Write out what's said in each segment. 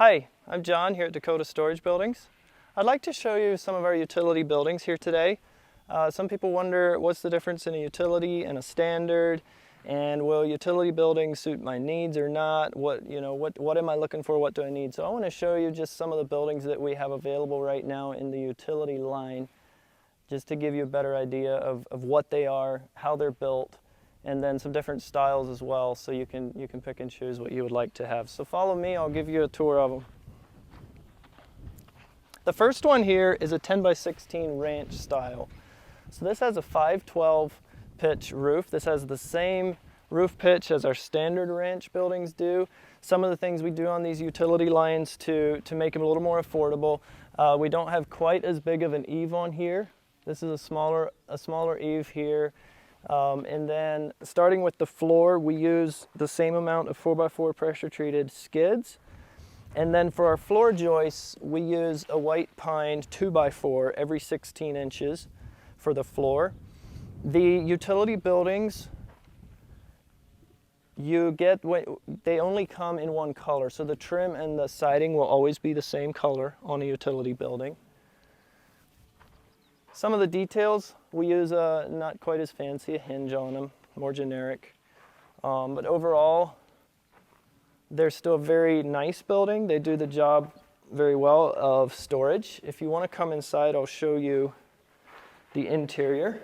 Hi, I'm John here at Dakota Storage Buildings. I'd like to show you some of our utility buildings here today. Some people wonder what's the difference in a utility and a standard, and will utility buildings suit my needs or not? What am I looking for? What do I need? So I want to show you just some of the buildings that we have available right now in the utility line, just to give you a better idea of what they are, how they're built, and then some different styles as well, so you can pick and choose what you would like to have. So follow me, I'll give you a tour of them. The first one here is a 10 by 16 ranch style. So this has a 512 pitch roof. This has the same roof pitch as our standard ranch buildings do. Some of the things we do on these utility lines to make them a little more affordable. We don't have quite as big of an eave on here. This is a smaller eave here. And then starting with the floor, we use the same amount of 4x4 pressure treated skids. And then for our floor joists, we use a white pine 2x4 every 16 inches for the floor. The utility buildings, they only come in one color. So the trim and the siding will always be the same color on a utility building. Some of the details, we use not quite as fancy a hinge on them, more generic. But overall, they're still a very nice building. They do the job very well of storage. If you want to come inside, I'll show you the interior.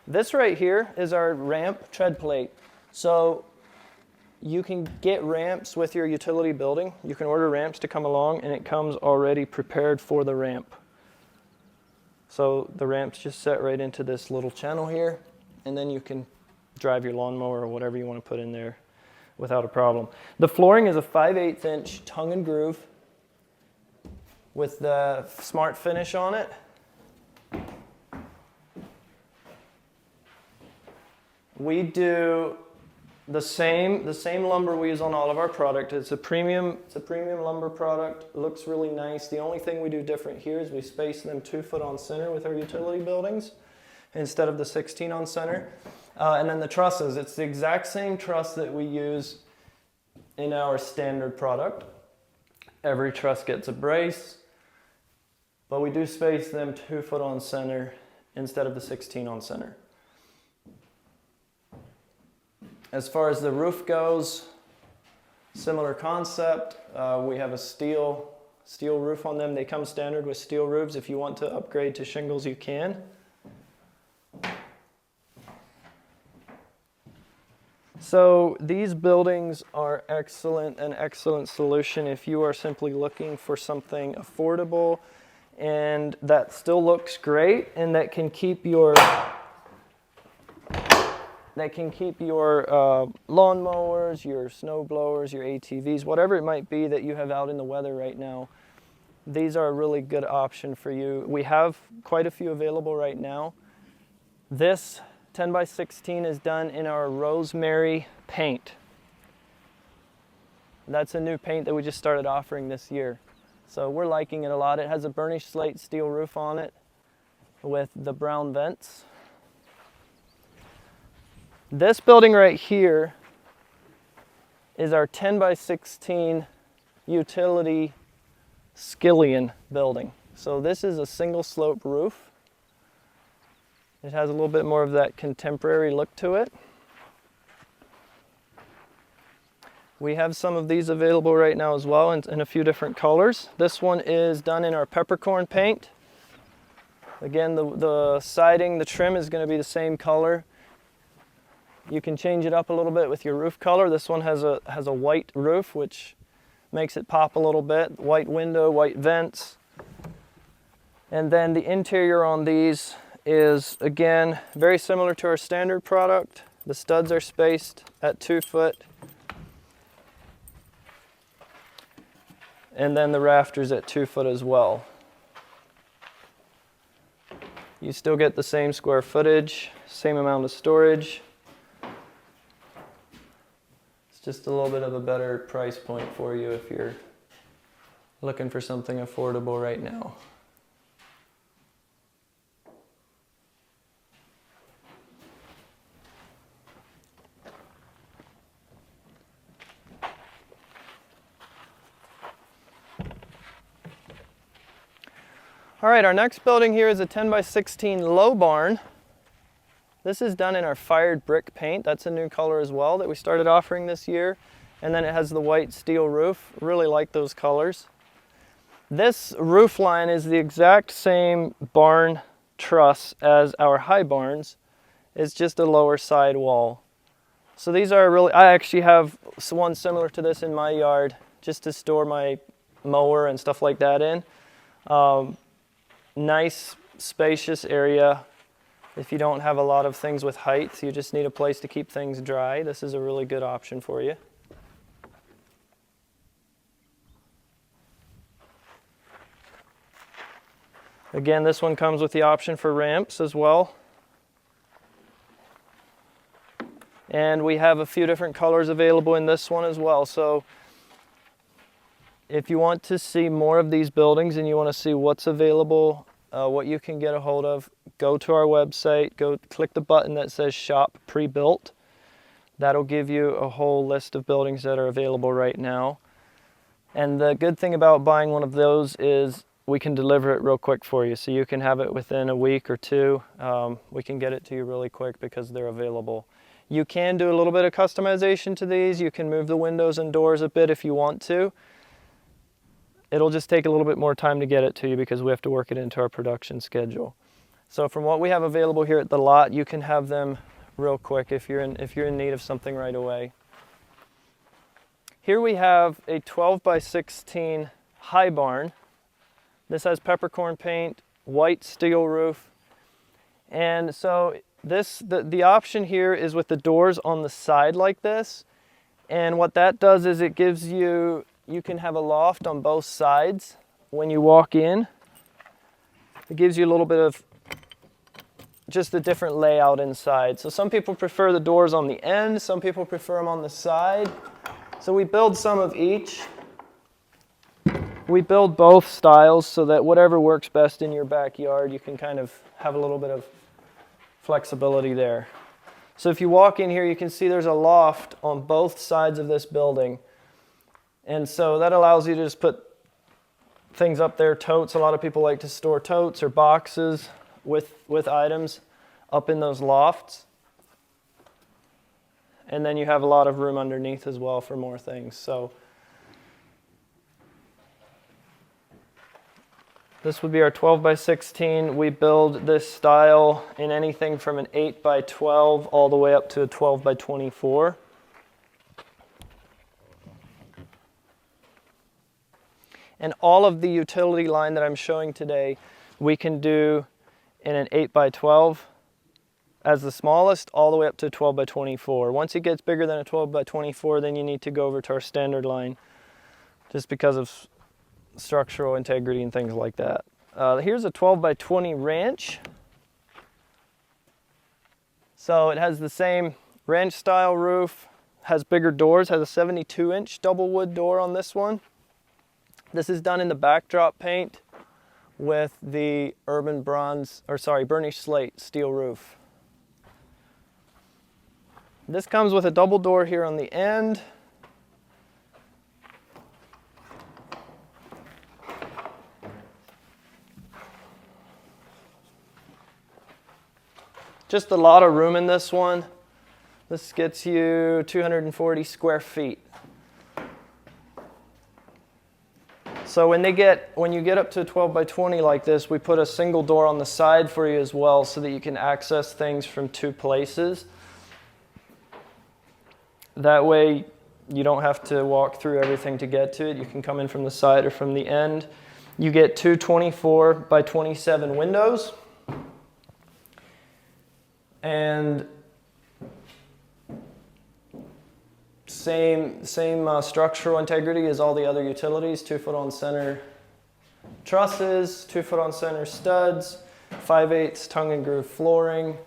This right here is our ramp tread plate. So you can get ramps with your utility building. You can order ramps to come along, and it comes already prepared for the ramp. So the ramp's just set right into this little channel here, and then you can drive your lawnmower or whatever you want to put in there without a problem. The flooring is a 5/8 inch tongue and groove with the smart finish on it. We do the same lumber we use on all of our product. It's a premium lumber product. It looks really nice. The only thing we do different here is we space them 2 foot on center with our utility buildings instead of the 16 on center. And then the trusses, it's the exact same truss that we use in our standard product. Every truss gets a brace, but we do space them 2 foot on center instead of the 16 on center. As far as the roof goes, similar concept. We have a steel roof on them. They come standard with steel roofs. If you want to upgrade to shingles, you can. So these buildings are an excellent solution if you are simply looking for something affordable and that still looks great and that can keep your lawnmowers, your snow blowers, your ATVs, whatever it might be that you have out in the weather right now. These are a really good option for you. We have quite a few available right now. This 10 by 16 is done in our rosemary paint. That's a new paint that we just started offering this year. So we're liking it a lot. It has a burnished slate steel roof on it with the brown vents. This building right here is our 10 by 16 utility SKILLION building. So this is a single slope roof. It has a little bit more of that contemporary look to it. We have some of these available right now as well in a few different colors. This one is done in our peppercorn paint. Again, the siding, the trim is going to be the same color. You can change it up a little bit with your roof color. This one has a white roof, which makes it pop a little bit. White window, white vents. And then the interior on these is, again, very similar to our standard product. The studs are spaced at 2 foot. And then the rafters at 2 foot as well. You still get the same square footage, same amount of storage. Just a little bit of a better price point for you if you're looking for something affordable right now. All right, our next building here is a 10 by 16 low barn. This is done in our fired brick paint. That's a new color as well that we started offering this year. And then it has the white steel roof. Really like those colors. This roof line is the exact same barn truss as our high barns. It's just a lower side wall. So these are really, I actually have one similar to this in my yard just to store my mower and stuff like that in. Nice, spacious area. If you don't have a lot of things with height, you just need a place to keep things dry. This is a really good option for you. Again, this one comes with the option for ramps as well. And we have a few different colors available in this one as well. So if you want to see more of these buildings and you want to see what's available, what you can get a hold of, go to our website, go click the button that says Shop Pre-Built. That'll give you a whole list of buildings that are available right now. And the good thing about buying one of those is we can deliver it real quick for you. So you can have it within a week or two. We can get it to you really quick because they're available. You can do a little bit of customization to these. You can move the windows and doors a bit if you want to. It'll just take a little bit more time to get it to you because we have to work it into our production schedule. So from what we have available here at the lot, you can have them real quick if you're in need of something right away. Here we have a 12 by 16 high barn. This has peppercorn paint, white steel roof. And so the option here is with the doors on the side like this. And what that does is it gives you can have a loft on both sides when you walk in. It gives you a little bit of just a different layout inside. So some people prefer the doors on the end, some people prefer them on the side. So we build some of each. We build both styles so that whatever works best in your backyard, you can kind of have a little bit of flexibility there. So if you walk in here, you can see there's a loft on both sides of this building. And so that allows you to just put things up there, totes. A lot of people like to store totes or boxes with items up in those lofts. And then you have a lot of room underneath as well for more things. So this would be our 12 by 16. We build this style in anything from an 8 by 12 all the way up to a 12 by 24. And all of the utility line that I'm showing today, we can do in an 8 by 12 as the smallest, all the way up to 12 by 24. Once it gets bigger than a 12 by 24, then you need to go over to our standard line just because of structural integrity and things like that. Here's a 12 by 20 ranch. So it has the same ranch style roof, has bigger doors, has a 72-inch double wood door on this one. This is done in the backdrop paint with the burnished slate steel roof. This comes with a double door here on the end. Just a lot of room in this one. This gets you 240 square feet. So when you get up to 12 by 20 like this, we put a single door on the side for you as well so that you can access things from two places. That way you don't have to walk through everything to get to it. You can come in from the side or from the end. You get two 24 by 27 windows. And same structural integrity as all the other utilities. 2 foot on center trusses, 2 foot on center studs, 5/8 tongue and groove flooring.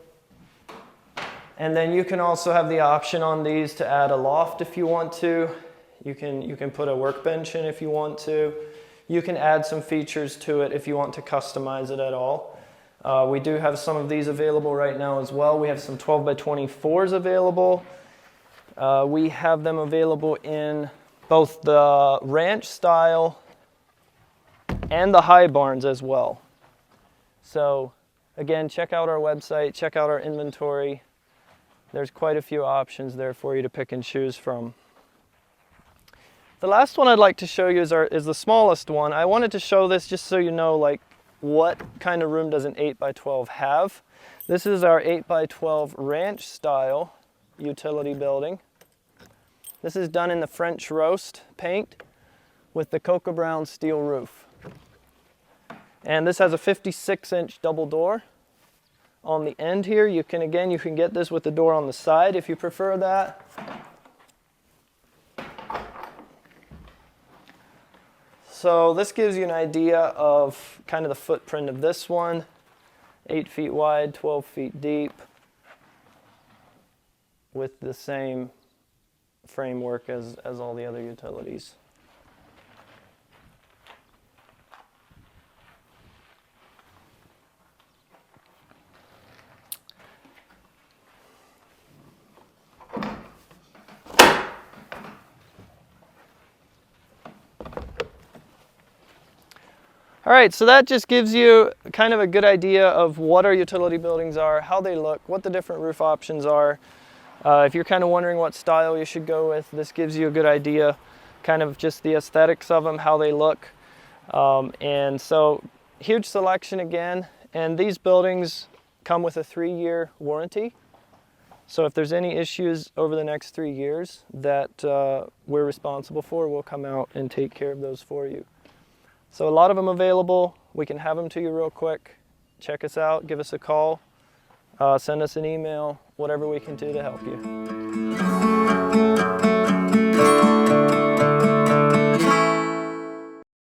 And then you can also have the option on these to add a loft if you want to. You can put a workbench in if you want to. You can add some features to it if you want to customize it at all. We do have some of these available right now as well. We have some 12 by 24s available. We have them available in both the ranch style and the high barns as well. So again, check out our website, check out our inventory. There's quite a few options there for you to pick and choose from. The last one I'd like to show you is the smallest one. I wanted to show this just so you know like what kind of room does an 8x12 have. This is our 8x12 ranch style utility building. This is done in the French roast paint with the cocoa brown steel roof. And this has a 56-inch double door on the end here. You can get this with the door on the side if you prefer that. So this gives you an idea of kind of the footprint of this one. 8 feet wide, 12 feet deep, with the same framework as all the other utilities. All right, so that just gives you kind of a good idea of what our utility buildings are, how they look, what the different roof options are. If you're kind of wondering what style you should go with, this gives you a good idea, kind of just the aesthetics of them, how they look. And so huge selection again, and these buildings come with a 3-year warranty. So if there's any issues over the next 3 years that we're responsible for, we'll come out and take care of those for you. So a lot of them available. We can have them to you real quick. Check us out, give us a call, send us an email, whatever we can do to help you.